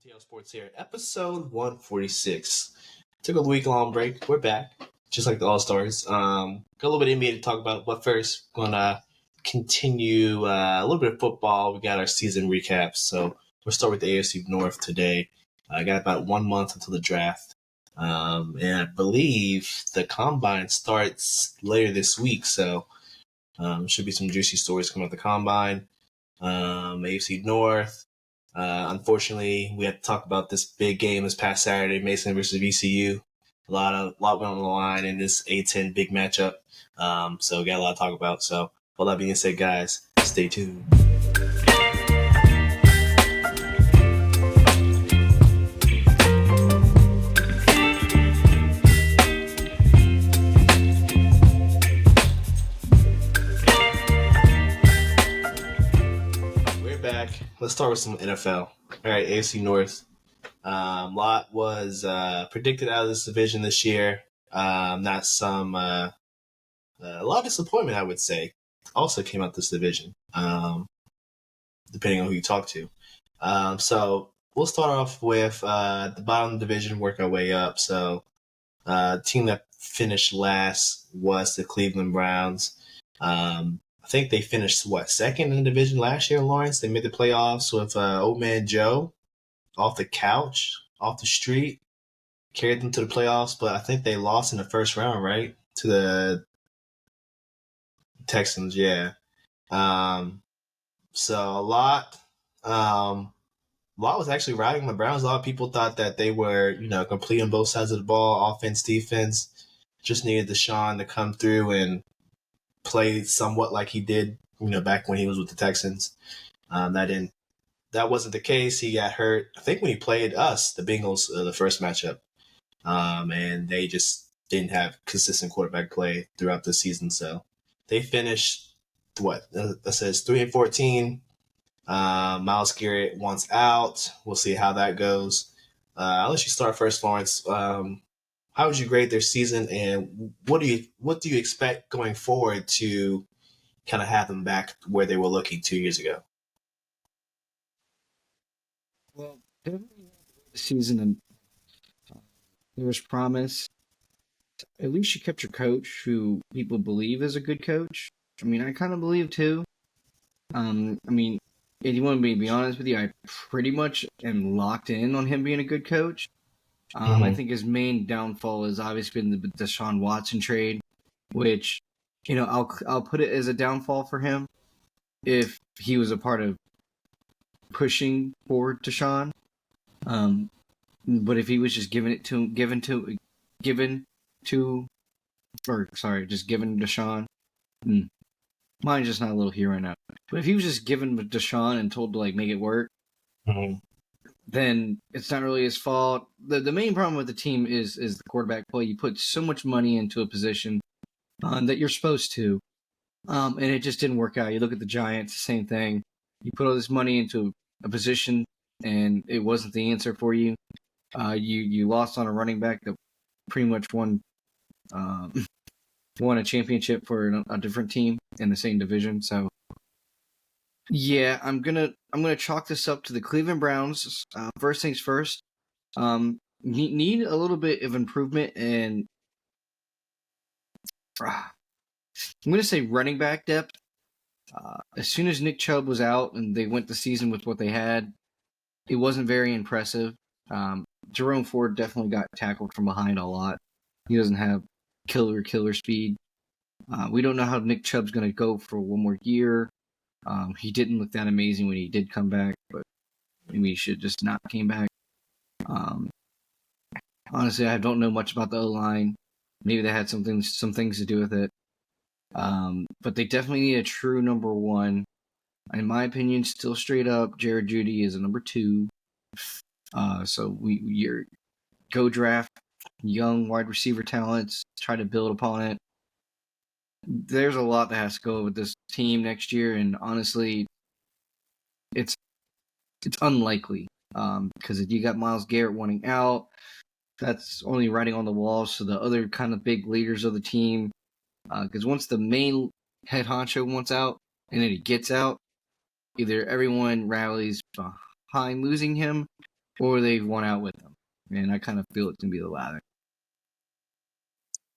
TL Sports here, episode 146. Took a week-long break. We're back, just like the All-Stars. Got a little bit of NBA to talk about, but first, gonna continue a little bit of football. We got our season recaps, so we'll start with the AFC North today. I got about 1 month until the draft, and I believe the Combine starts later this week, so should be some juicy stories coming out the Combine. AFC North. Unfortunately, we had to talk about this big game this past Saturday, Mason versus VCU. A lot went on the line in this A10 big matchup. So we got a lot to talk about. So, all that being said, guys, stay tuned. Let's start with some NFL. All right, AFC North. A lot was predicted out of this division this year. A lot of disappointment, I would say, also came out this division, depending on who you talk to. So we'll start off with the bottom of the division, work our way up. So the team that finished last was the Cleveland Browns. I think they finished, second in the division last year, Lawrence? They made the playoffs with old man Joe off the couch, off the street, carried them to the playoffs, but I think they lost in the first round, right? To the Texans, yeah. So a lot was actually riding on the Browns. A lot of people thought that they were, complete on both sides of the ball, offense, defense. Just needed Deshaun to come through and play somewhat like he did, back when he was with the Texans. That wasn't the case. He got hurt, I think, when he played us, the Bengals, the first matchup. And they just didn't have consistent quarterback play throughout the season. So they finished, that says 3-14. Myles Garrett wants out. We'll see how that goes. I'll let you start first, Lawrence. How would you grade their season, and what do you expect going forward to kind of have them back where they were looking 2 years ago? Well, definitely the season, and there was promise. At least you kept your coach, who people believe is a good coach. I mean, I kind of believe too. If you want me to be honest with you, I pretty much am locked in on him being a good coach. I think his main downfall has obviously been the Deshaun Watson trade, which, I'll put it as a downfall for him if he was a part of pushing for Deshaun. But if he was just given Deshaun, mine's just not a little here right now. But if he was just given Deshaun and told to make it work, then it's not really his fault. The main problem with the team is the quarterback play. You put so much money into a position that you're supposed to, and it just didn't work out. You look at the Giants, the same thing. You put all this money into a position, and it wasn't the answer for you. You lost on a running back that pretty much won a championship for a different team in the same division. So, yeah, I'm gonna chalk this up to the Cleveland Browns. First things first, need a little bit of improvement, and I'm gonna say running back depth. As soon as Nick Chubb was out and they went the season with what they had, it wasn't very impressive. Jerome Ford definitely got tackled from behind a lot. He doesn't have killer speed. We don't know how Nick Chubb's gonna go for one more year. He didn't look that amazing when he did come back, but maybe he should just not came back. Honestly, I don't know much about the O-line. Maybe they had some things to do with it. But they definitely need a true number one. In my opinion, still straight up, Jared Jeudy is a number 2. So you're go draft young wide receiver talents, try to build upon it. There's a lot that has to go with this team next year, and honestly, it's unlikely. Because if you got Myles Garrett wanting out, that's only writing on the wall. So the other kind of big leaders of the team, because once the main head honcho wants out, and then he gets out, either everyone rallies behind losing him, or they've won out with them. And I kind of feel it's going to be the latter.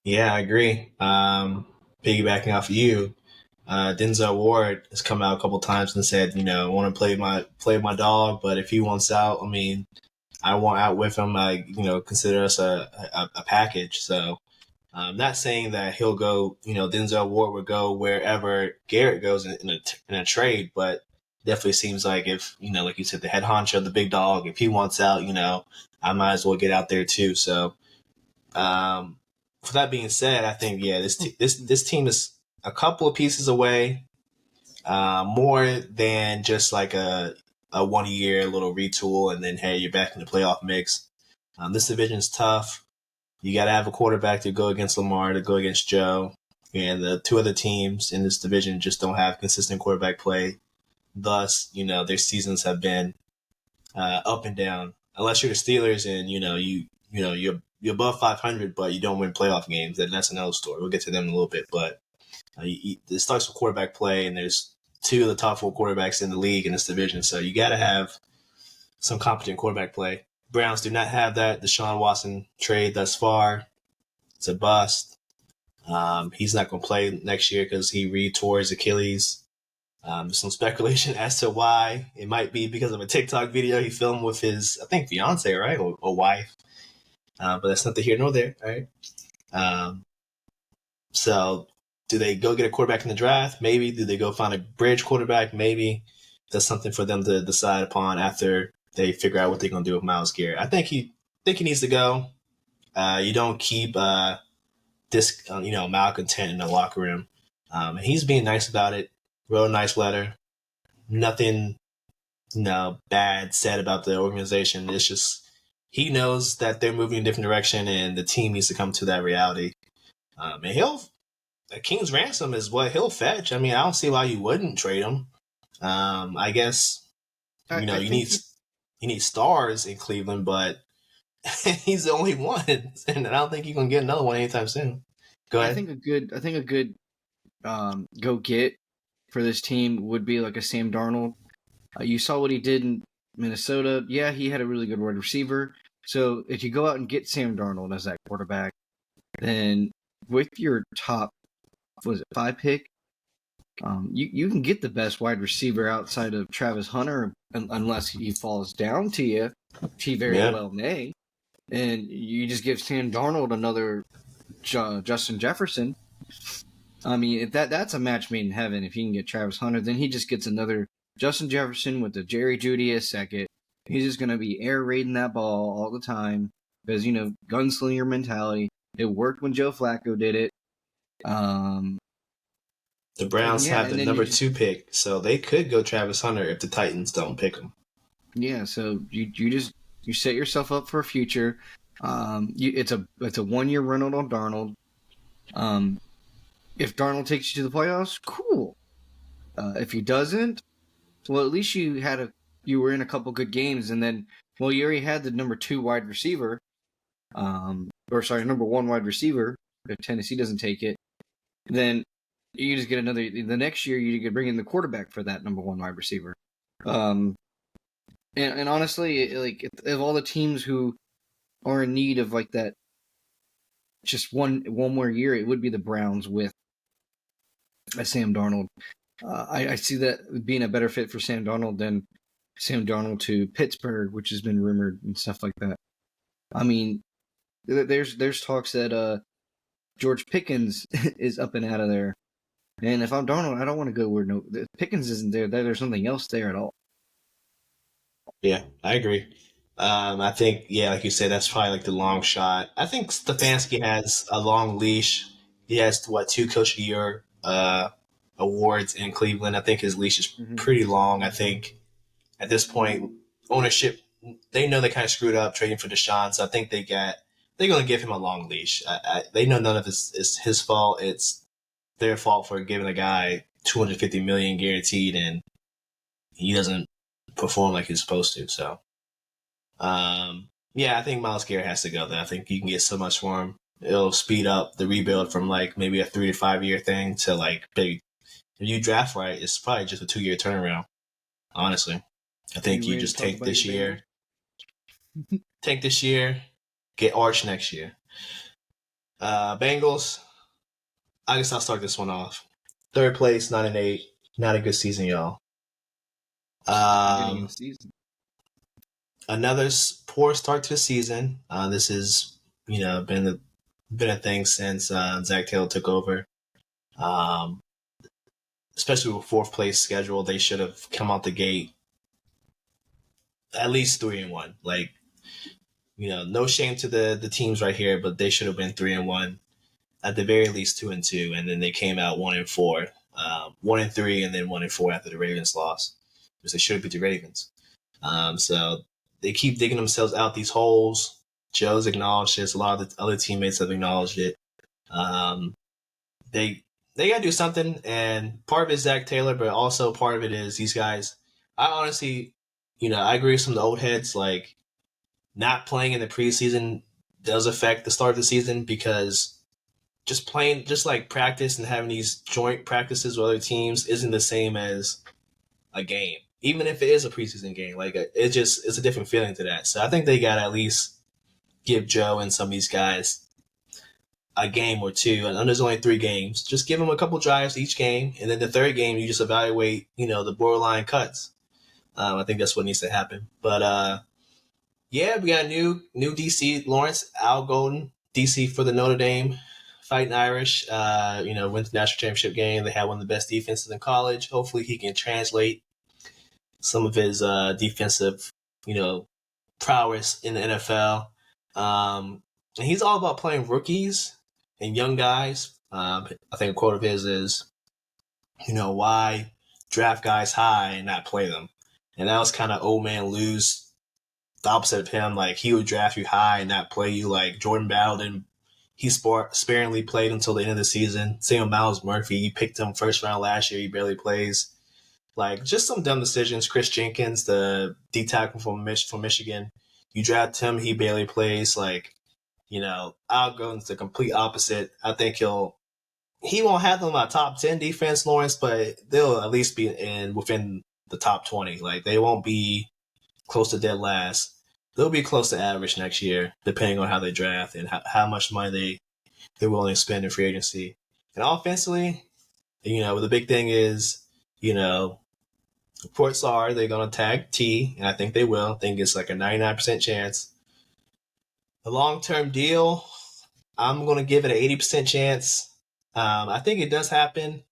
Yeah, I agree. Piggybacking off of you, Denzel Ward has come out a couple times and said, I want to play my dog, but if he wants out, I mean, I want out with him. I consider us a package. So I'm not saying that he'll go. Denzel Ward would go wherever Garrett goes in a trade, but definitely seems like if like you said, the head honcho, the big dog, if he wants out, I might as well get out there too. So. For that being said, I think this team is a couple of pieces away, more than just like a 1 year little retool, and then hey, you're back in the playoff mix. This division is tough. You got to have a quarterback to go against Lamar, to go against Joe, and the two other teams in this division just don't have consistent quarterback play. Thus, their seasons have been up and down. Unless you're the Steelers and you're above 500, but you don't win playoff games, then that's another story. We'll get to them in a little bit, but it starts with quarterback play, and there's two of the top 4 quarterbacks in the league in this division, so you got to have some competent quarterback play. Browns do not have that. Deshaun Watson trade thus far, it's a bust. He's not going to play next year because he re-tore his Achilles. There's some speculation as to why. It might be because of a TikTok video he filmed with his, I think, fiance, right, or wife. But that's neither here nor there, right? So do they go get a quarterback in the draft? Maybe. Do they go find a bridge quarterback? Maybe. That's something for them to decide upon after they figure out what they're going to do with Myles Garrett. I think he needs to go. You don't keep malcontent in the locker room. And he's being nice about it. Wrote a nice letter. Nothing bad said about the organization. It's just he knows that they're moving in a different direction, and the team needs to come to that reality. And a King's ransom is what he'll fetch. I mean, I don't see why you wouldn't trade him. I guess you need stars in Cleveland, but he's the only one, and I don't think you can get another one anytime soon. Go ahead. I think a good go get for this team would be like a Sam Darnold. You saw what he did in Minnesota. Yeah, he had a really good wide receiver. So if you go out and get Sam Darnold as that quarterback, then with your top, 5 pick, you can get the best wide receiver outside of Travis Hunter, unless he falls down to you, which he very well may. And you just give Sam Darnold another Justin Jefferson. I mean, if that's a match made in heaven. If you can get Travis Hunter, then he just gets another Justin Jefferson with the Jerry Jeudy as second. He's just going to be air raiding that ball all the time because, gunslinger mentality. It worked when Joe Flacco did it. The Browns have the number 2 pick, so they could go Travis Hunter if the Titans don't pick him. Yeah, so you set yourself up for a future. It's a 1 year rental on Darnold. If Darnold takes you to the playoffs, cool. If he doesn't, well, at least you were in a couple good games, and then, well, you already had the number 2 wide receiver, number 1 wide receiver. If Tennessee doesn't take it, then you just get the next year you could bring in the quarterback for that number 1 wide receiver. And honestly, like, of all the teams who are in need of like that, just one more year, it would be the Browns with Sam Darnold. I see that being a better fit for Sam Darnold than Sam Darnold to Pittsburgh, which has been rumored and stuff like that. I mean, there's talks that George Pickens is up and out of there, and if I'm Darnold, I don't want to go where Pickens isn't there. There's something else there at all. Yeah, I agree. I think, like you said, that's probably like the long shot. I think Stefanski has a long leash. He has 2 Coach of the Year awards in Cleveland. I think his leash is pretty long. I think at this point, ownership, they know they kind of screwed up trading for Deshaun, so I think they're going to give him a long leash. They know none of this is his fault. It's their fault for giving a guy $250 million guaranteed, and he doesn't perform like he's supposed to. So, I think Myles Garrett has to go there. I think you can get so much for him. It'll speed up the rebuild from like maybe a 3 to 5 year thing to like big. If you draft right, it's probably just a 2 year turnaround. Honestly, I think you just take this year. tank this year, get arch next year. Bengals, I guess I'll start this one off. Third place, 9-8. Not a good season, y'all. Beginning of the season. Another poor start to the season. This is, been a thing since Zach Taylor took over. Especially with fourth place schedule, they should have come out the gate at least 3-1. Like, no shame to the teams right here, but they should have been 3-1, at the very least 2-2, and then they came out 1-4, 1-3, and then 1-4 after the Ravens lost, because they should have beat the Ravens. So they keep digging themselves out these holes. Joe's acknowledged this. A lot of the other teammates have acknowledged it. They got to do something, and part of it is Zach Taylor, but also part of it is these guys. I honestly, I agree with some of the old heads, like not playing in the preseason does affect the start of the season, because just like practice and having these joint practices with other teams isn't the same as a game. Even if it is a preseason game, like it's a different feeling to that. So I think they got to at least give Joe and some of these guys a game or two, and there's only 3 games. Just give them a couple drives each game, and then the third game you just evaluate, the borderline cuts. I think that's what needs to happen. But yeah, we got new DC Lawrence Al Golden, DC for the Notre Dame Fighting Irish. Went to the national championship game. They had one of the best defenses in college. Hopefully, he can translate some of his defensive, prowess in the NFL. And he's all about playing rookies and young guys. I think a quote of his is, why draft guys high and not play them? And that was kind of old man Lou's, the opposite of him. Like, he would draft you high and not play you. Like Jordan Bowden, he sparingly played until the end of the season. Same with Myles Murphy. You picked him first round last year. He barely plays. Like, just some dumb decisions. Chris Jenkins, the D tackle from Michigan, you draft him, he barely plays. Like, Al Golden's the complete opposite. I think he won't have them in my top 10 defense, Lawrence, but they'll at least be within the top 20. Like, they won't be close to dead last. They'll be close to average next year, depending on how they draft and how much money they're willing to spend in free agency. And offensively, the big thing is, reports are they're going to tag T, and I think they will. I think it's like a 99% chance. The long-term deal, I'm going to give it an 80% chance. I think it does happen.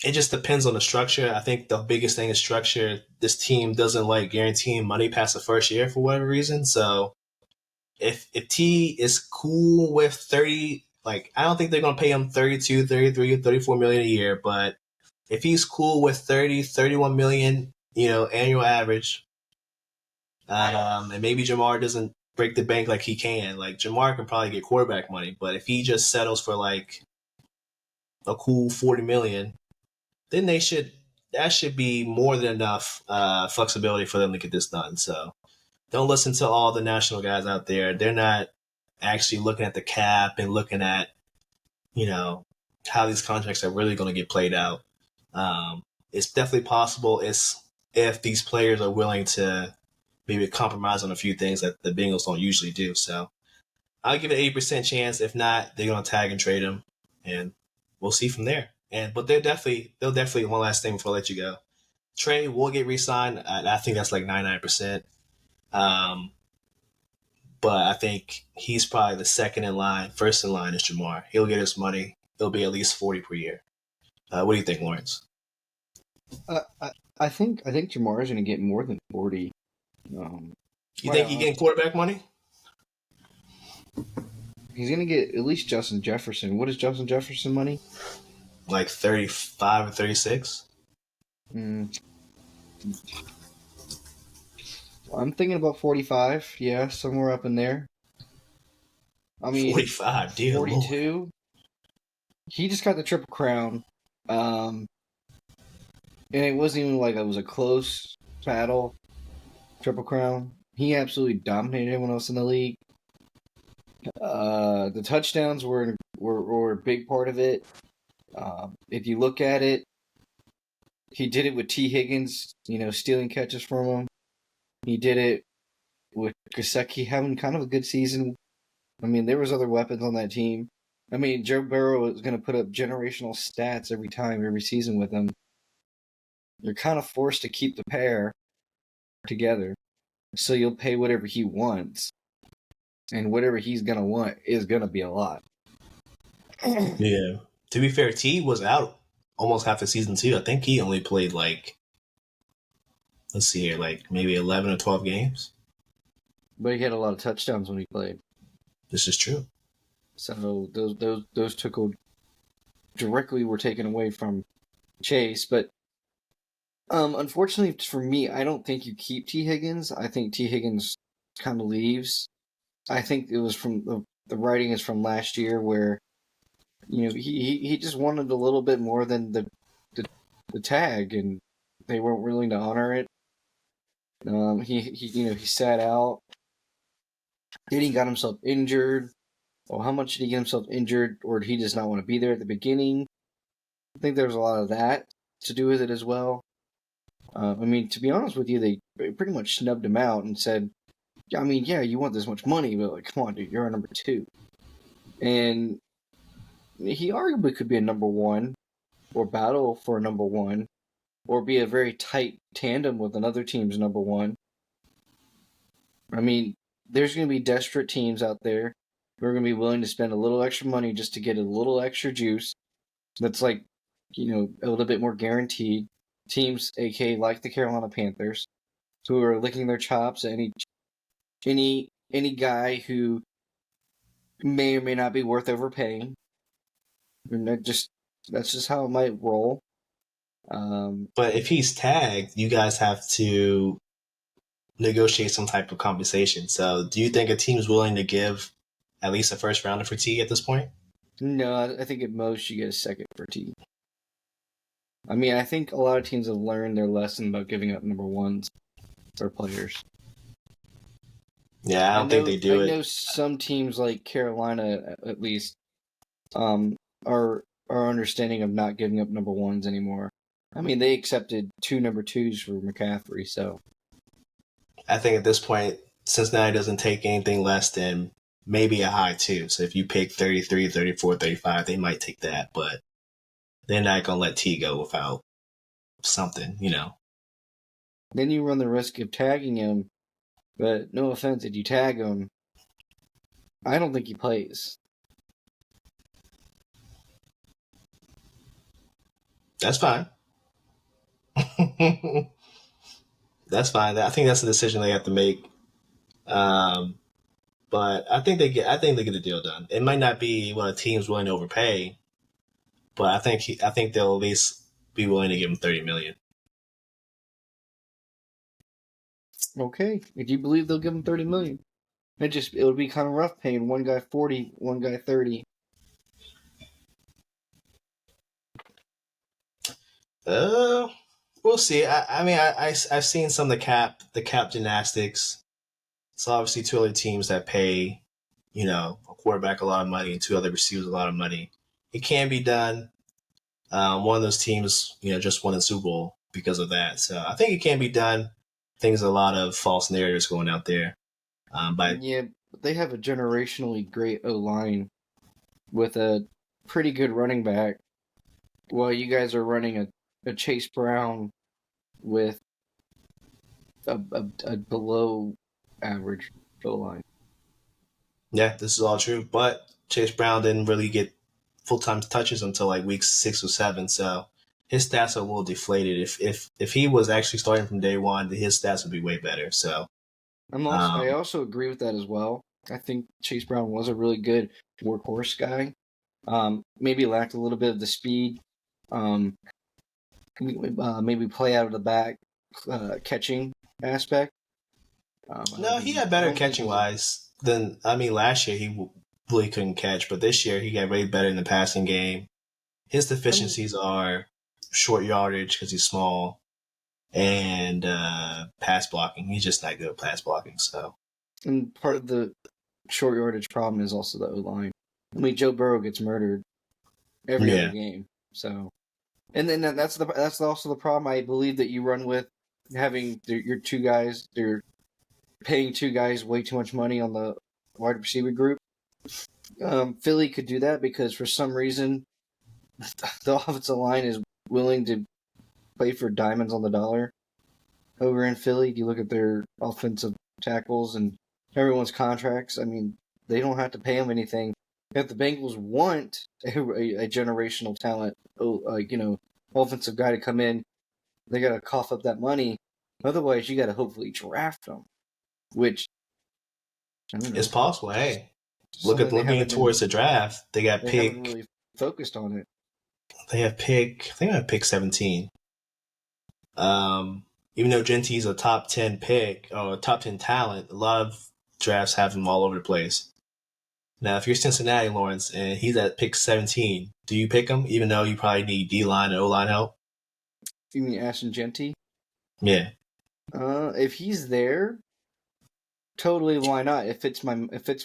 It just depends on the structure. I think the biggest thing is structure. This team doesn't like guaranteeing money past the first year for whatever reason. So if T is cool with 30, like, I don't think they're going to pay him 32, 33, 34 million a year, but if he's cool with 30, 31 million, annual average, and maybe Jamar doesn't break the bank like he can. Like, Jamar can probably get quarterback money, but if he just settles for like a cool 40 million, then that should be more than enough flexibility for them to get this done. So don't listen to all the national guys out there. They're not actually looking at the cap and looking at, how these contracts are really going to get played out. It's definitely possible if these players are willing to maybe compromise on a few things that the Bengals don't usually do. So I'll give it an 80% chance. If not, they're going to tag and trade him, and we'll see from there. But they'll definitely, one last thing before I let you go. Trey will get re-signed. I think that's like 99%. But I think he's probably the second in line. First in line is Jamar. He'll get his money. It'll be at least 40 per year. What do you think, Lawrence? I think Jamar is going to get more than 40. You think he's getting quarterback money? He's going to get at least Justin Jefferson. What is Justin Jefferson money? Like 35 or 36? I'm thinking about 45. Yeah, somewhere up in there. I mean, 45, dear 42. Lord. He just got the Triple Crown. And it wasn't even like it was a close battle. Triple Crown. He absolutely dominated everyone else in the league. The touchdowns were a big part of it. If you look at it, he did it with T. Higgins, stealing catches from him. He did it with Gesicki having kind of a good season. I mean, there was other weapons on that team. I mean, Joe Burrow is going to put up generational stats every season with him. You're kind of forced to keep the pair together, so you'll pay whatever he wants, and whatever he's going to want is going to be a lot. Yeah. To be fair, T was out almost half the season too. I think he only played like, let's see here, like maybe 11 or 12 games. But he had a lot of touchdowns when he played. This is true. So those directly were taken away from Chase. But unfortunately for me, I don't think you keep T. Higgins. I think T. Higgins kind of leaves. I think it was from the writing is from last year where he just wanted a little bit more than the tag, and they weren't willing to honor it. He sat out. Then he got himself injured. Well, how much did he get himself injured, or did he just not want to be there at the beginning? I think there was a lot of that to do with it as well. I mean, to be honest with you, they pretty much snubbed him out and said, I mean, yeah, you want this much money, but like, come on, dude, you're our number 2. And he arguably could be a number 1 or battle for a number 1 or be a very tight tandem with another team's number 1. I mean, there's going to be desperate teams out there who are going to be willing to spend a little extra money just to get a little extra juice that's like, a little bit more guaranteed. Teams, aka like the Carolina Panthers, who are licking their chops at any guy who may or may not be worth overpaying. And that's just how it might roll. But if he's tagged, you guys have to negotiate some type of compensation. So do you think a team's willing to give at least a first rounder for T at this point? No, I think at most you get a second for T. I mean, I think a lot of teams have learned their lesson about giving up number 1s for players. Yeah, I don't think they do I it. know some teams like Carolina, at least, are understanding of not giving up number 1s anymore. I mean, they accepted 2 number 2s for McCaffrey, so. I think at this point, Cincinnati doesn't take anything less than maybe a high 2. So if you pick 33, 34, 35, they might take that, but they're not going to let T go without something, Then you run the risk of tagging him, but no offense, if you tag him, I don't think he plays. That's fine. That's fine. I think that's a decision they have to make. But I think they get the deal done. It might not be what a team's willing to overpay, but I think they'll at least be willing to give him $30 million. Okay, if you believe they'll give him $30 million, it would be kind of rough paying one guy 40, one guy 30. We'll see. I mean, I've seen some of the cap gymnastics. So obviously 2 other teams that pay, a quarterback a lot of money and 2 other receivers a lot of money. It can be done. One of those teams, just won the Super Bowl because of that. So I think it can be done. I think there's a lot of false narratives going out there. But yeah, they have a generationally great O-line with a pretty good running back, while you guys are running a Chase Brown with a below average O-line. Yeah, this is all true. But Chase Brown didn't really get full-time touches until like week 6 or 7, so his stats are a little deflated. If he was actually starting from day 1, his stats would be way better. So I also agree with that as well. I think Chase Brown was a really good workhorse guy. Maybe lacked a little bit of the speed. Maybe play out of the back catching aspect. no, he had better catching wise than last year he really couldn't catch, but this year he got way better in the passing game. His deficiencies are short yardage because he's small, and pass blocking. He's just not good at pass blocking. So, and part of the short yardage problem is also the O-line. I mean, Joe Burrow gets murdered every other game. So, and then that's also the problem I believe that you run with having your 2 guys, your paying two guys way too much money on the wide receiver group. Philly could do that because for some reason the offensive line is willing to play for diamonds on the dollar over in Philly. You look at their offensive tackles and everyone's contracts. I mean, they don't have to pay them anything. If the Bengals want a generational talent, offensive guy to come in, they got to cough up that money. Otherwise, you got to hopefully draft them, which I don't know, It's possible. Hey, looking towards the draft. They got they haven't really focused on it. They have pick. I think they have pick 17. Even though Genty's a top 10 pick or a top 10 talent, a lot of drafts have him all over the place. Now, if you're Cincinnati, Lawrence, and he's at pick 17, do you pick him, even though you probably need D-line and O-line help? You mean Ashton Genty? Yeah. If he's there, totally, why not? It fits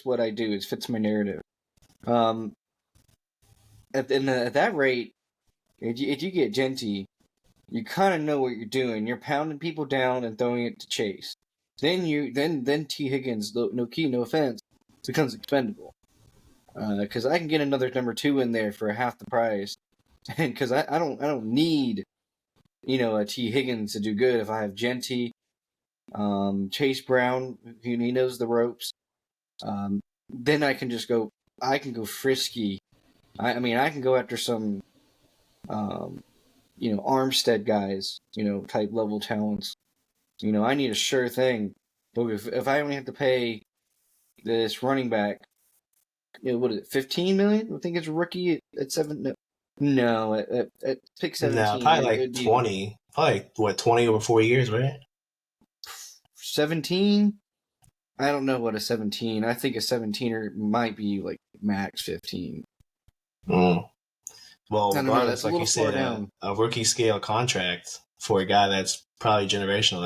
what I do. It fits my narrative. At that rate, if you get Genty, you kind of know what you're doing. You're pounding people down and throwing it to Chase. Then T. Higgins, no offense, becomes expendable. Because I can get another number 2 in there for half the price, and because I don't need a T. Higgins to do good if I have Genty, Chase Brown, he knows the ropes. Then I can just go. I can go frisky. I mean, I can go after some, Armstead guys, type level talents. I need a sure thing. But if I only have to pay this running back, what is it, $15 million? I think it's a rookie at 7. No, at pick 17. No, probably like 20. Probably, 20 over 4 years, right? 17? I don't know what a 17. I think a 17er might be like max 15. Well, regardless, like you said, a rookie scale contract for a guy that's probably generational.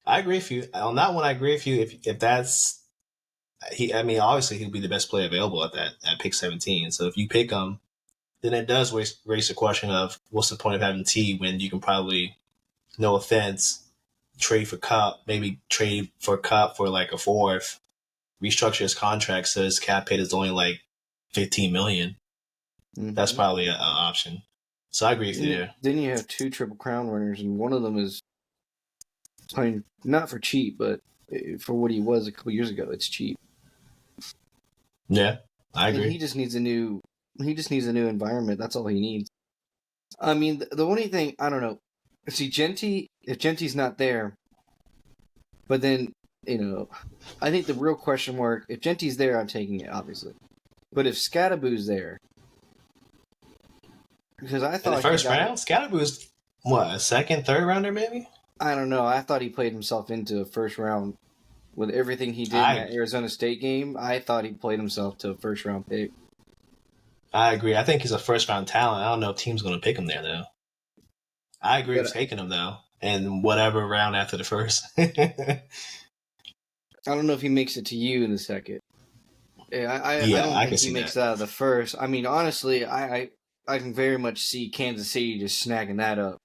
I agree with you on that one. I agree with you. If that's obviously he'll be the best player available at pick 17. So if you pick him, then it does raise the question of what's the point of having T when you can probably, no offense, trade for Cup, maybe trade for Cup for like a fourth, restructure his contract so his cap hit is only like $15 million. Mm-hmm. That's probably an option. So I agree with you there. Then you have 2 Triple Crown winners, and one of them is playing not for cheap, but for what he was a couple years ago, it's cheap. Yeah, I agree. And he just needs a new environment. That's all he needs. I mean, the only thing, I don't know. See, if Genty's not there, but then, I think the real question mark, if Genty's there, I'm taking it, obviously. But if Scadaboo's there, because I thought... In the first round? Scadaboo's, a second, third rounder, maybe? I don't know. I thought he played himself into a first round with everything he did in that Arizona State game. I thought he played himself to a first round pick. I agree. I think he's a first round talent. I don't know if team's going to pick him there, though. I agree with taking him, though, in whatever round after the first. I don't know if he makes it to you in the second. I don't think he makes that out of the first. I mean, honestly, I can very much see Kansas City just snagging that up.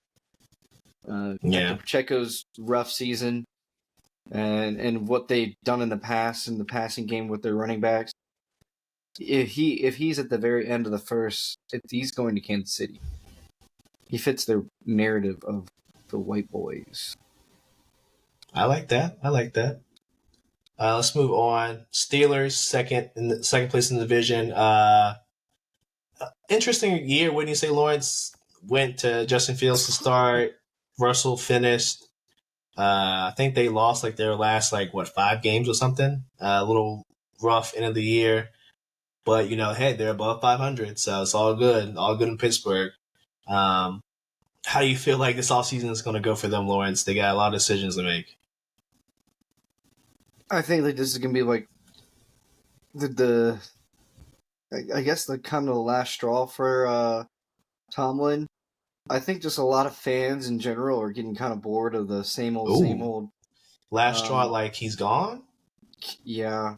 Pacheco's rough season and what they've done in the past in the passing game with their running backs. If he's at the very end of the first, he's going to Kansas City. He fits their narrative of the white boys. I like that. Let's move on. Steelers second place in the division. Interesting year, wouldn't you say, Lawrence? Went to Justin Fields to start. Russell finished. I think they lost their last 5 games or something. A little rough end of the year, but hey, they're above 500, so it's all good. All good in Pittsburgh. How do you feel like this offseason is going to go for them, Lawrence? They got a lot of decisions to make. I think this is going to be I guess the kind of the last straw for Tomlin. I think just a lot of fans in general are getting kind of bored of the same old. Last straw, he's gone? Yeah.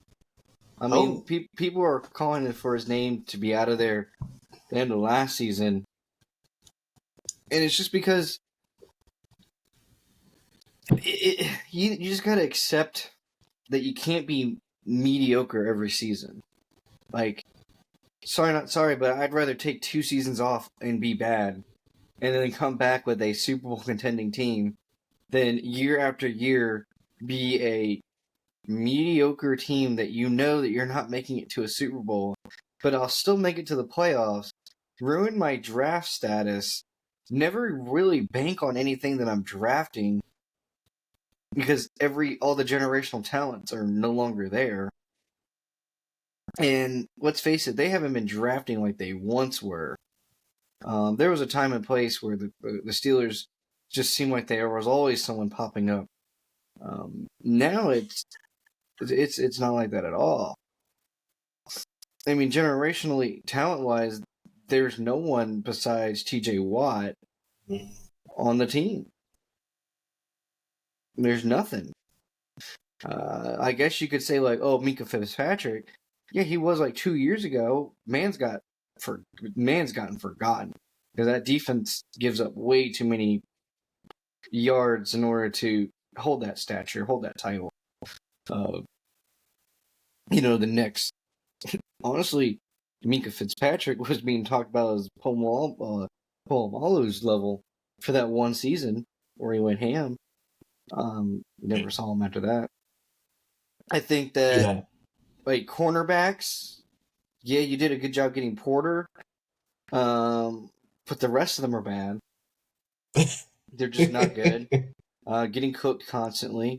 I mean, people are calling for his name to be out of there at the end of last season. And it's just because You just gotta accept that you can't be mediocre every season. Like, sorry, not sorry, but I'd rather take 2 seasons off and be bad, and then come back with a Super Bowl contending team, than year after year be a mediocre team that you know that you're not making it to a Super Bowl, but I'll still make it to the playoffs, ruin my draft status, never really bank on anything that I'm drafting because all the generational talents are no longer there. And let's face it, they haven't been drafting like they once were. There was a time and place where the Steelers just seemed like there was always someone popping up. Now it's not like that at all. I mean, generationally, talent-wise, there's no one besides T.J. Watt on the team. There's nothing. I guess you could say, like, oh, Minka Fitzpatrick. Yeah, he was like 2 years ago. Man's gotten forgotten because that defense gives up way too many yards in order to hold that stature, hold that title. The next, honestly, Minka Fitzpatrick was being talked about as Polamalu's level for that one season where he went ham. Never saw him after that. I think that, like, cornerbacks, yeah, you did a good job getting Porter, but the rest of them are bad. They're just not good. Getting cooked constantly,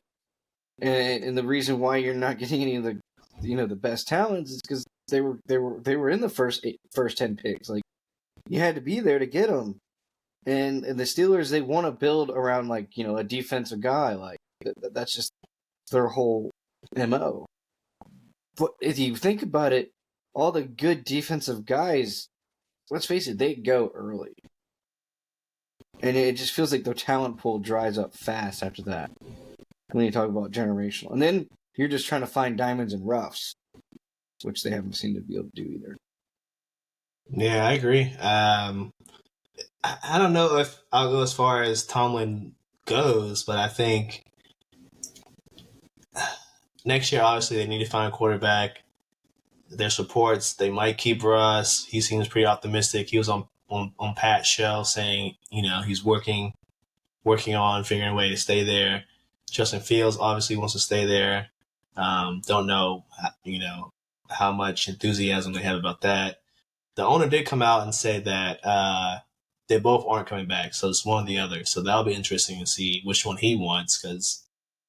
and the reason why you're not getting any of the best talents is because they were in the first 10 picks. Like, you had to be there to get them. And the Steelers, they want to build around, like, a defensive guy. Like, that's just their whole MO. But if you think about it, all the good defensive guys, let's face it, they go early. And it just feels like their talent pool dries up fast after that when you talk about generational. And then you're just trying to find diamonds and roughs, which they haven't seemed to be able to do either. Yeah, I agree. I don't know if I'll go as far as Tomlin goes, but I think next year, obviously, they need to find a quarterback. There's reports they might keep Russ. He seems pretty optimistic. He was on Pat's show saying, he's working on figuring a way to stay there. Justin Fields obviously wants to stay there. Don't know, how much enthusiasm they have about that. The owner did come out and say that they both aren't coming back, so it's one or the other. So that'll be interesting to see which one he wants, because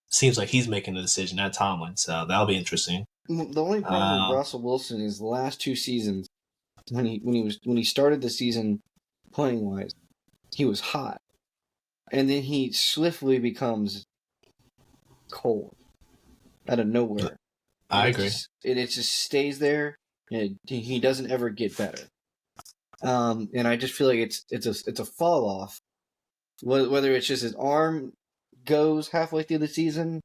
it seems like he's making the decision, not Tomlin. So that'll be interesting. The only problem with Russell Wilson is the last 2 seasons, when he started the season playing wise, he was hot, and then he swiftly becomes cold out of nowhere. I agree. It just stays there, and he doesn't ever get better. And I just feel like it's a fall off. Whether it's just his arm goes halfway through the season,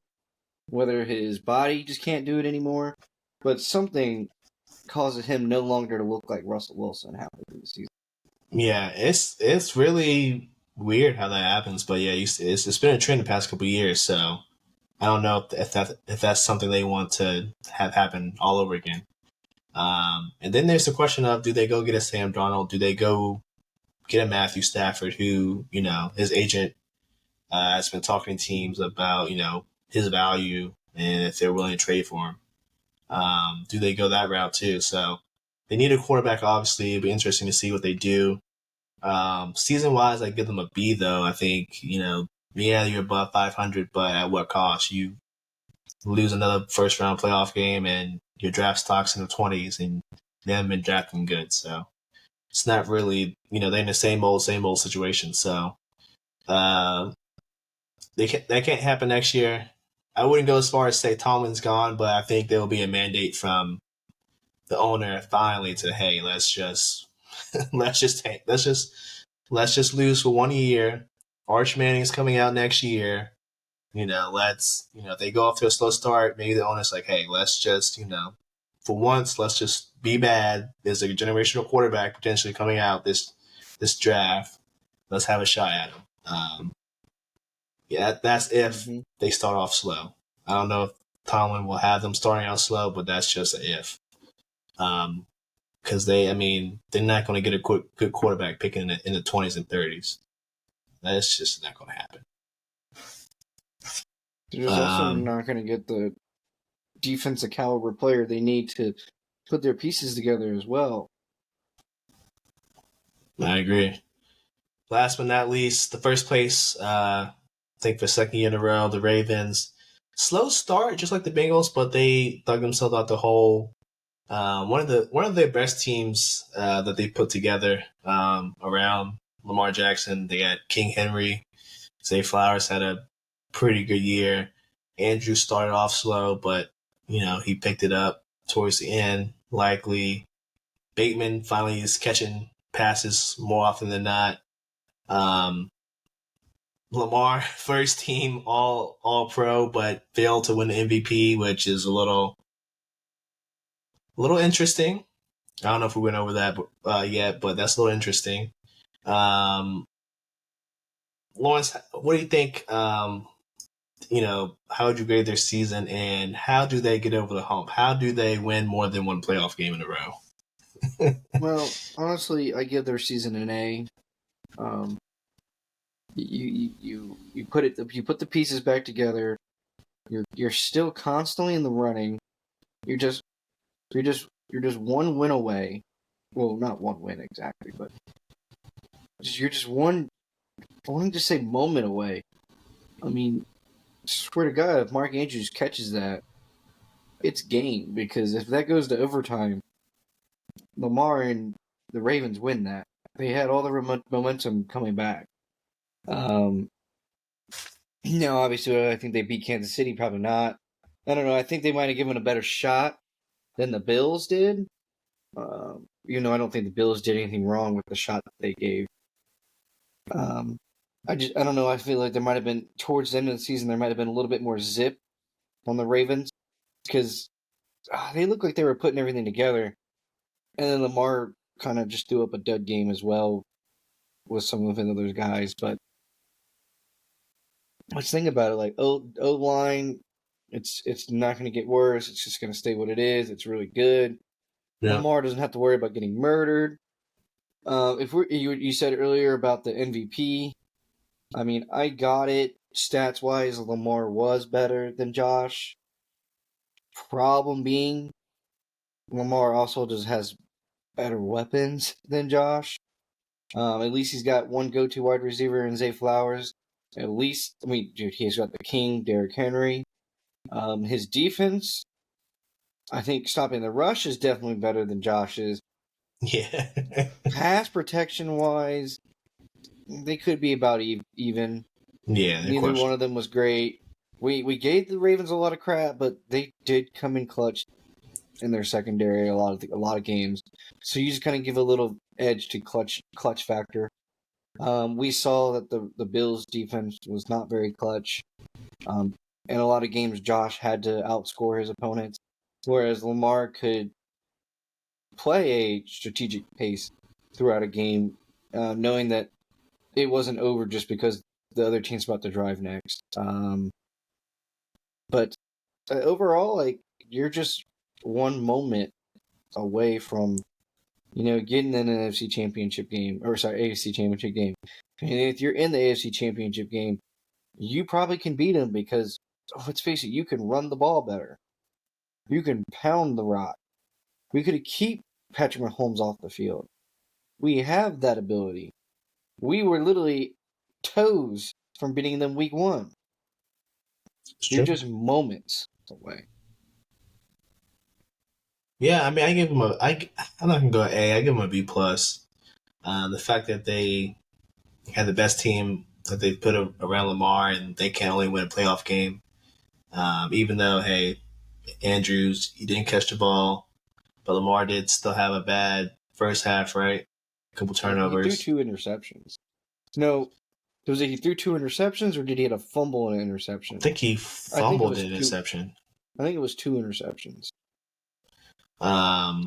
whether his body just can't do it anymore, but something causes him no longer to look like Russell Wilson halfway through the season. Yeah, it's really weird how that happens, but yeah, it's been a trend the past couple of years, so I don't know if that's something they want to have happen all over again. And then there's the question of, do they go get a Sam Darnold? Do they go get a Matthew Stafford, who, his agent has been talking to teams about, his value and if they're willing to trade for him? Do they go that route too? So they need a quarterback, obviously. It'll be interesting to see what they do. Season-wise, I give them a B, though. I think, you're above 500, but at what cost? You lose another first-round playoff game and your draft stock's in the 20s, and they haven't been drafting good. So it's not really, they're in the same old situation. So that can't happen next year. I wouldn't go as far as say Tomlin's gone, but I think there will be a mandate from the owner finally to, hey, let's just lose for 1 year. Arch Manning's coming out next year. If they go off to a slow start, maybe the owner's like, hey, let's just, for once, let's just be bad. There's a generational quarterback potentially coming out this draft. Let's have a shot at him. Yeah, that's if Mm-hmm. they start off slow. I don't know if Tomlin will have them starting out slow, but that's just an if. Because they're not going to get a good quarterback picking in the 20s and 30s. That's just not going to happen. They're just also not going to get the defensive caliber player they need to put their pieces together as well. I agree. Last but not least, the first place, I think for second year in a row, the Ravens. Slow start, just like the Bengals, but they dug themselves out the hole. One of their best teams that they put together around Lamar Jackson. They got King Henry. Zay Flowers had a pretty good year. Andrew started off slow, but he picked it up towards the end. Likely, Bateman finally is catching passes more often than not. Um, Lamar, first team all pro, but failed to win the MVP, which is a little interesting. I don't know if we went over that yet, but that's a little interesting. Um, Lawrence, what do you think? How would you grade their season, and how do they get over the hump? How do they win more than one playoff game in a row? Well, honestly, I give their season an A. You put the pieces back together. You're still constantly in the running. You're just one win away. Well, not one win exactly, but you're just one. I want to say moment away. I mean, swear to God, if Mark Andrews catches that, it's game, because if that goes to overtime, Lamar and the Ravens win that. They had all the momentum coming back. Obviously, I think they beat Kansas City. Probably not. I don't know. I think they might have given a better shot than the Bills did. I don't think the Bills did anything wrong with the shot that they gave. I don't know. I feel like there might have been, towards the end of the season, there might have been a little bit more zip on the Ravens, because they looked like they were putting everything together, and then Lamar kind of just threw up a dud game as well with some of the other guys. But let's think about it. Like O line, it's not going to get worse. It's just going to stay what it is. It's really good. Yeah. Lamar doesn't have to worry about getting murdered. If you said earlier about the MVP, I mean, I got it. Stats wise, Lamar was better than Josh. Problem being, Lamar also just has better weapons than Josh. At least he's got one go-to wide receiver in Zay Flowers. At least, dude, he's got the king, Derrick Henry. His defense, I think stopping the rush is definitely better than Josh's. Yeah. Pass protection-wise, they could be about even. Yeah. Neither one of them was great. We gave the Ravens a lot of crap, but they did come in clutch in their secondary a lot of games. So you just kind of give a little edge to clutch factor. We saw that the Bills' defense was not very clutch. In a lot of games, Josh had to outscore his opponents, whereas Lamar could play a strategic pace throughout a game, knowing that it wasn't over just because the other team's about to drive next. But overall, like, you're just one moment away from getting in an AFC championship game. And if you're in the AFC championship game, you probably can beat them because, let's face it, you can run the ball better. You can pound the rock. We could keep Patrick Mahomes off the field. We have that ability. We were literally toes from beating them week 1. You're just moments away. Yeah, I give them I'm not gonna go A. I give them a B plus. The fact that they had the best team that they've put around Lamar, and they can only win a playoff game. Even though, hey, Andrews, he didn't catch the ball, but Lamar did still have a bad first half, right? A couple turnovers. He threw 2 interceptions. No, he threw 2 interceptions, or did he have a fumble and an interception? I think he fumbled an interception. I think it was 2 interceptions. Yeah,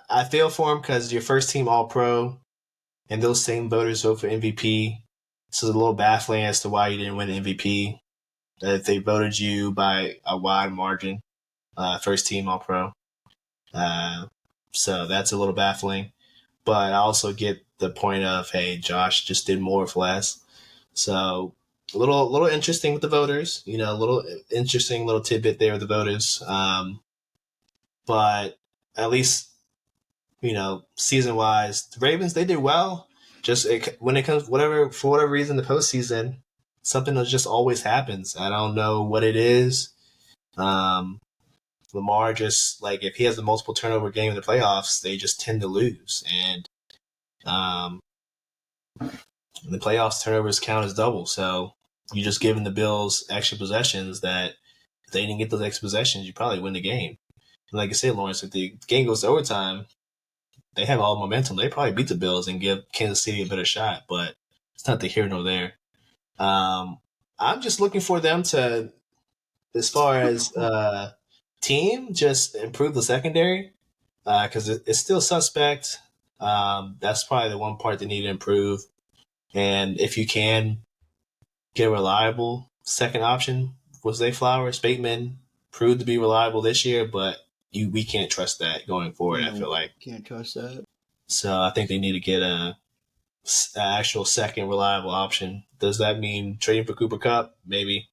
I feel for him because your first team All Pro, and those same voters vote for MVP. So it's a little baffling as to why you didn't win MVP. That they voted you by a wide margin, first team All Pro. So that's a little baffling. But I also get the point of, hey, Josh just did more with less. So a little interesting with the voters. A little interesting little tidbit there with the voters. But at least season wise, the Ravens, they did well. When it comes for whatever reason, the postseason, something that just always happens. I don't know what it is. Lamar just, like, if he has a multiple turnover game in the playoffs, they just tend to lose. And in the playoffs, turnovers count as double. So you're just giving the Bills extra possessions that if they didn't get those extra possessions, you probably win the game. And like I said, Lawrence, if the game goes to overtime, they have all the momentum. They probably beat the Bills and give Kansas City a better shot, but it's not the here nor there. I'm just looking for them to, as far as team, just improve the secondary because it's still suspect. That's probably the one part they need to improve. And if you can get a reliable second option with Zay Flowers, Bateman proved to be reliable this year, but we can't trust that going forward. No, I feel like can't trust that. So I think they need to get a actual second reliable option. Does that mean trading for Cooper Kupp? Maybe.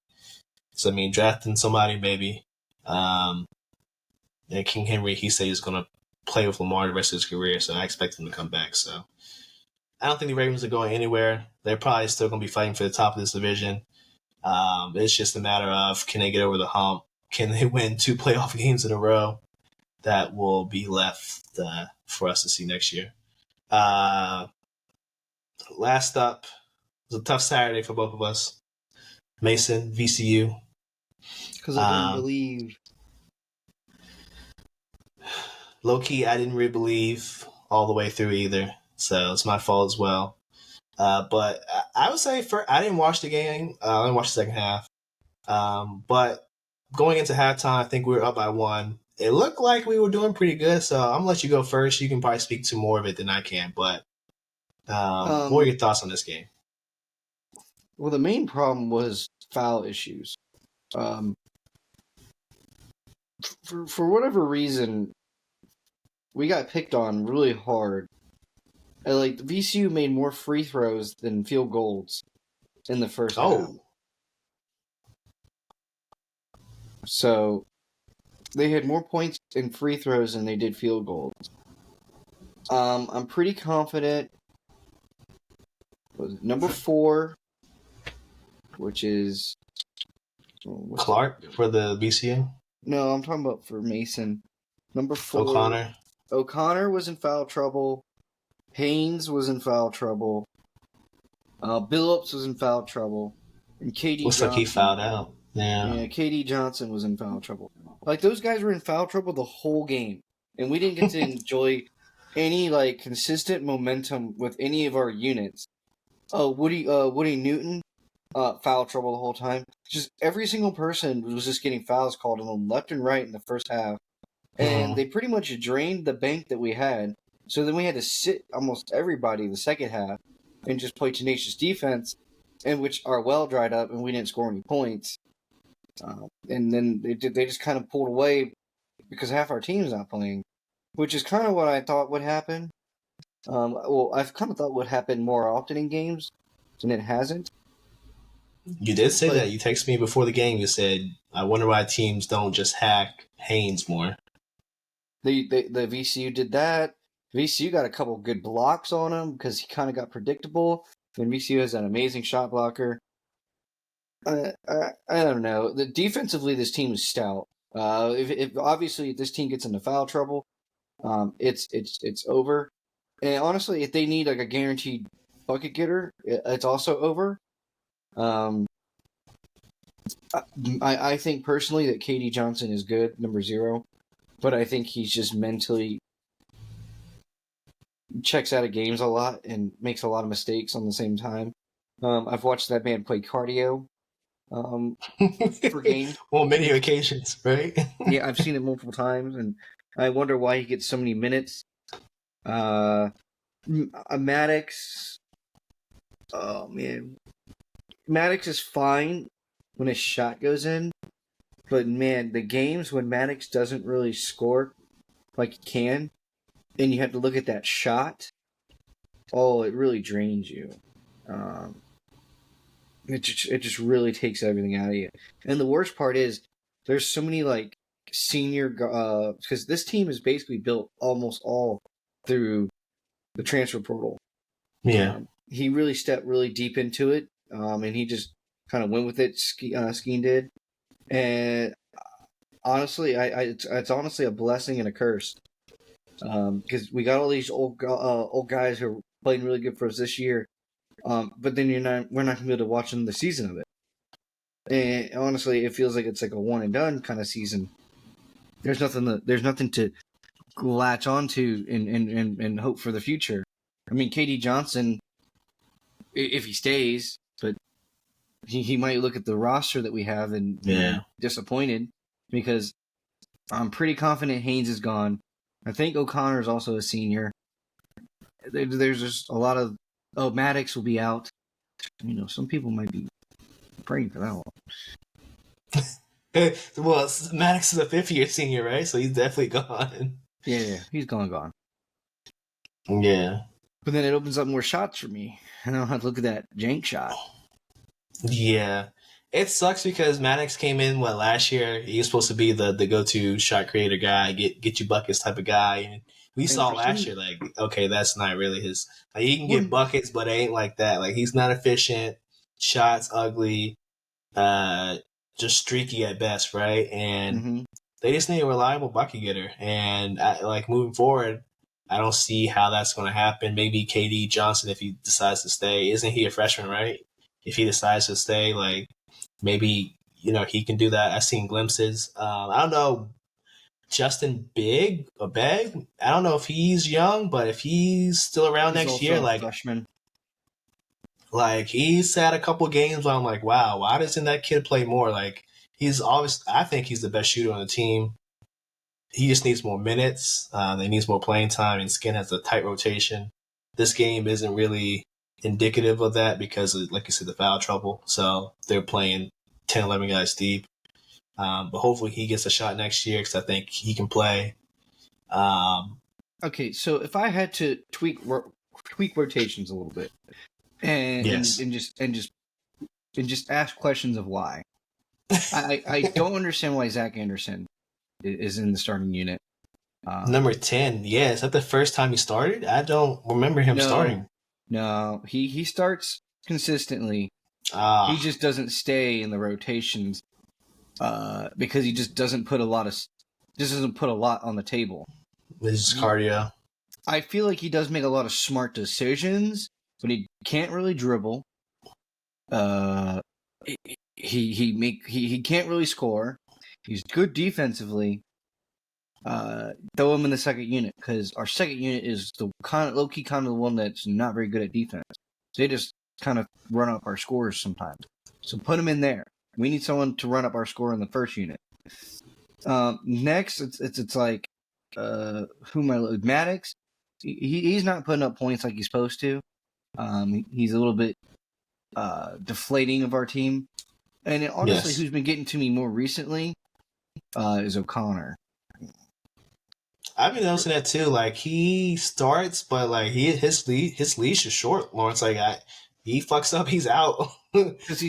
Does that mean drafting somebody? Maybe. And King Henry, he said he's going to play with Lamar the rest of his career, so I expect him to come back. So I don't think the Ravens are going anywhere. They're probably still going to be fighting for the top of this division. It's just a matter of, can they get over the hump? Can they win 2 playoff games in a row? That will be left for us to see next year. Last up, it was a tough Saturday for both of us. Mason, VCU. Because I didn't believe. Low key, I didn't really believe all the way through either, so it's my fault as well. But I would say I didn't watch the game. I didn't watch the second half. But going into halftime, I think we were up by 1. It looked like we were doing pretty good, so I'm gonna let you go first. You can probably speak to more of it than I can. But what are your thoughts on this game? Well, the main problem was foul issues. For whatever reason, we got picked on really hard. Like, the VCU made more free throws than field goals in the first half. So they had more points in free throws than they did field goals. I'm pretty confident. Was it number 4, which is Clark for the VCU? No, I'm talking about for Mason. Number 4. O'Connor was in foul trouble. Haynes was in foul trouble. Billups was in foul trouble. And KD Looks Johnson. like he fouled out. Yeah, KD Johnson was in foul trouble. Like, those guys were in foul trouble the whole game. And we didn't get to enjoy any, like, consistent momentum with any of our units. Woody Newton, foul trouble the whole time. Just every single person was just getting fouls called on them left and right in the first half. And they pretty much drained the bank that we had. So then we had to sit almost everybody the second half and just play tenacious defense, in which our well dried up and we didn't score any points. And then they just kind of pulled away because half our team's not playing, which is kind of what I thought would happen. I've kind of thought would happen more often in games, and it hasn't. You did say that. You texted me before the game. You said, I wonder why teams don't just hack Haynes more. The VCU did that. VCU got a couple good blocks on him because he kind of got predictable. And VCU has an amazing shot blocker. I don't know. Defensively, this team is stout. If obviously this team gets into foul trouble, it's over. And honestly, if they need like a guaranteed bucket getter, it's also over. I think personally that KD Johnson is good, number 0, but I think he's just mentally checks out of games a lot and makes a lot of mistakes on the same time. I've watched that man play cardio for games. Well, many occasions, right? Yeah, I've seen it multiple times, and I wonder why he gets so many minutes. Maddox. Oh man, Maddox is fine when his shot goes in, but man, the games when Maddox doesn't really score like he can, and you have to look at that shot. Oh, it really drains you. Um, it just really takes everything out of you. And the worst part is there's so many like senior because this team is basically built almost all through the transfer portal. Yeah. He really stepped really deep into it, and he just kind of went with it. Skeen did, and honestly, it's honestly a blessing and a curse because we got all these old guys who are playing really good for us this year, but then we're not gonna be able to watch another season of it. And honestly, it feels like it's like a one and done kind of season. There's nothing to latch onto and hope for the future. I mean, KD Johnson, if he stays, but he might look at the roster that we have and be disappointed because I'm pretty confident Haynes is gone. I think O'Connor is also a senior. There's just a lot of Maddox will be out. You know, some people might be praying for that one. Well, Maddox is a 5th-year senior, right? So he's definitely gone. Yeah, he's gone. Yeah. But then it opens up more shots for me. And I don't have to look at that jank shot. Yeah. It sucks because Maddox came in, last year? He was supposed to be the go-to shot creator guy, get you buckets type of guy. And we saw last year, like, okay, that's not really his. Like, he can get buckets, but it ain't like that. Like, he's not efficient. Shots ugly. Just streaky at best, right? And they just need a reliable bucket getter. And, moving forward, I don't see how that's going to happen. Maybe KD Johnson, if he decides to stay. Isn't he a freshman, right? If he decides to stay, maybe, he can do that. I've seen glimpses. I don't know. Justin Begg, I don't know if he's young, but if he's still around next year, freshman. He's had a couple games where I'm like, wow, why doesn't that kid play more? I think he's the best shooter on the team. He just needs more minutes. He needs more playing time, and Skin has a tight rotation. This game isn't really indicative of that because, like you said, the foul trouble. So they're playing 10, 11 guys deep. But hopefully he gets a shot next year because I think he can play. Okay, so if I had to tweak rotations a little bit, and just ask questions of why, I don't understand why Zach Anderson is in the starting unit. Number 10, yeah, is that the first time he started? I don't remember him starting. No, he starts consistently. He just doesn't stay in the rotations because he just doesn't put a lot on the table. His cardio. I feel like he does make a lot of smart decisions, but he can't really dribble. He can't really score. He's good defensively. Throw him in the second unit because our second unit is the low-key kind of the one that's not very good at defense. They just kind of run up our scores sometimes. So put him in there. We need someone to run up our score in the first unit. Next, it's like who am I? Maddox. He's not putting up points like he's supposed to. He's a little bit deflating of our team. And honestly, who's been getting to me more recently is O'Connor. I've been noticing that too. He starts, but his leash is short. Lawrence, he fucks up, he's out. It's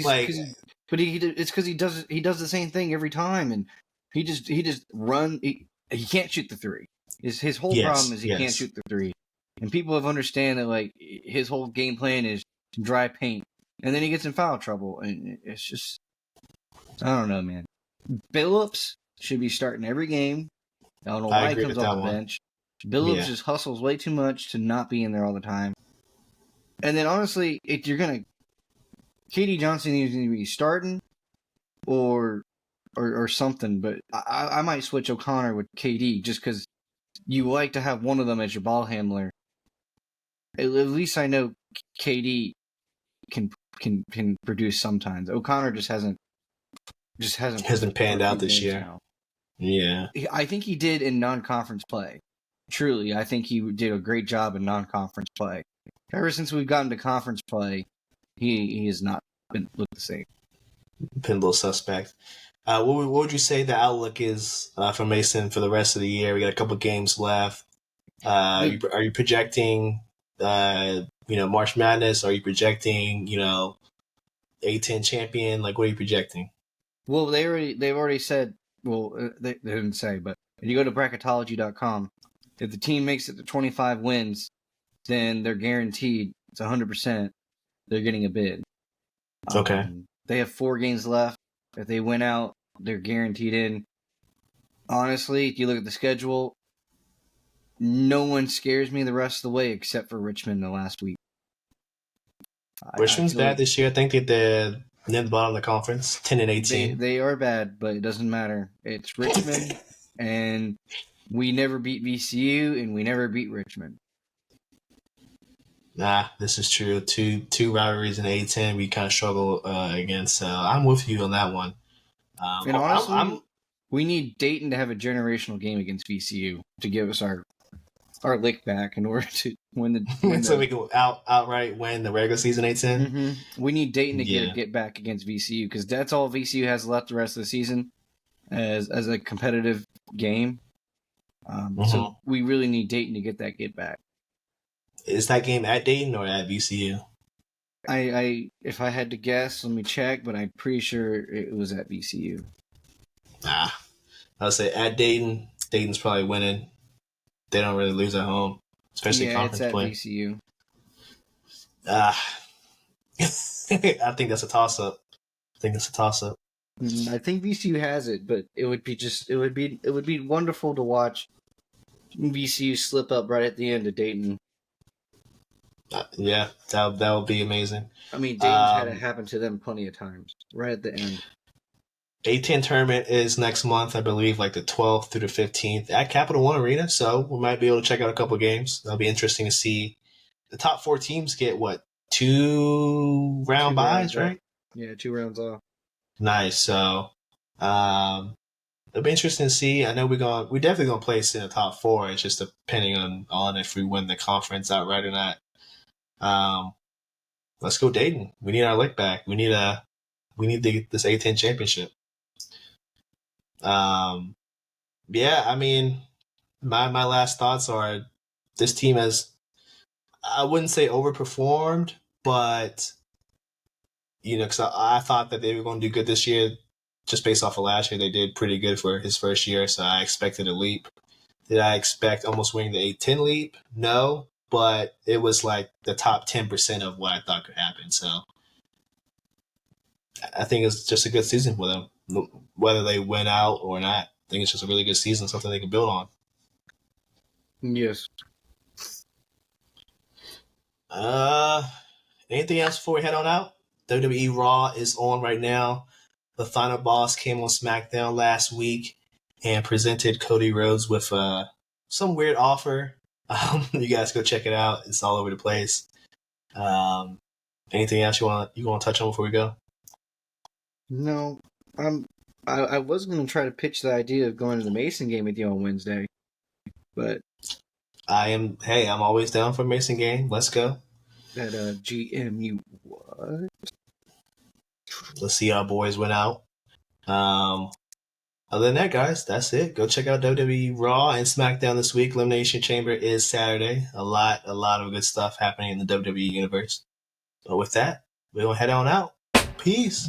because he does the same thing every time, and he just run. He can't shoot the three. His whole problem is he can't shoot the three, and people have understand that his whole game plan is dry paint, and then he gets in foul trouble, and it's just I don't know, man. Billups should be starting every game. I don't know why he comes off the bench. Billups just hustles way too much to not be in there all the time. And then honestly, if you're gonna, KD Johnson needs to be starting or something. But I might switch O'Connor with KD just because you like to have one of them as your ball handler. At least I know KD can produce sometimes. O'Connor just hasn't panned out this year. Now. Yeah, I think he did in non-conference play. truly, I think he did a great job in non-conference play. Ever since we've gotten to conference play, he has not been looked the same. Been a little suspect. What would you say the outlook is for Mason for the rest of the year? We got a couple games left. Are you projecting, March Madness? Are you projecting, A10 champion? Like, what are you projecting? Well, they've already said. Well, they didn't say, but if you go to bracketology.com, if the team makes it to 25 wins, then they're guaranteed. It's 100%. They're getting a bid. Okay. They have 4 games left. If they win out, they're guaranteed in. Honestly, if you look at the schedule, no one scares me the rest of the way except for Richmond the last week. Richmond's bad this year. I think they're near the bottom of the conference, 10-18. They are bad, but it doesn't matter. It's Richmond, and we never beat VCU, and we never beat Richmond. Nah, this is true. Two rivalries in A10 we kind of struggle against. So I'm with you on that one. And honestly, we need Dayton to have a generational game against VCU to give us our lick back in order to win the so we can outright win the regular season A10. Mm-hmm. We need Dayton to get back against VCU because that's all VCU has left the rest of the season as a competitive game. So we really need Dayton to get that get back. Is that game at Dayton or at VCU? If I had to guess, let me check, but I'm pretty sure it was at VCU. I'll say at Dayton. Dayton's probably winning. They don't really lose at home, especially conference play. VCU. I think that's a toss-up. I think VCU has it, but it would be wonderful to watch VCU slip up right at the end of Dayton. Yeah, that would be amazing. I mean, Dayton's had it happen to them plenty of times, right at the end. A10 tournament is next month, I believe, like the 12th through the 15th at Capital One Arena. So we might be able to check out a couple of games. That'll be interesting to see. The top 4 teams get 2 round buys, right? Yeah, 2 rounds off. Nice. So it'll be interesting to see. I know we're definitely gonna place in the top 4. It's just depending on if we win the conference outright or not. Let's go Dayton. We need our lick back. We need this A10 championship. Yeah, I mean, my last thoughts are this team has, I wouldn't say overperformed, but because I thought that they were going to do good this year, just based off of last year. They did pretty good for his first year, so I expected a leap. Did I expect almost winning the A10 leap? No, but it was like the top 10% of what I thought could happen. So I think it's just a good season for them, whether they win out or not. I think it's just a really good season, something they can build on. Yes. Anything else before we head on out? WWE Raw is on right now. The final boss came on SmackDown last week and presented Cody Rhodes with some weird offer. You guys go check it out. It's all over the place. Anything else you want to touch on before we go? No, I was going to try to pitch the idea of going to the Mason game with you on Wednesday, but I'm always down for a Mason game. Let's go. At GMU, what? Let's see how boys went out. Other than that, guys, that's it. Go check out WWE Raw and SmackDown this week. Elimination Chamber is Saturday. A lot of good stuff happening in the WWE universe. So with that, we're going to head on out. Peace.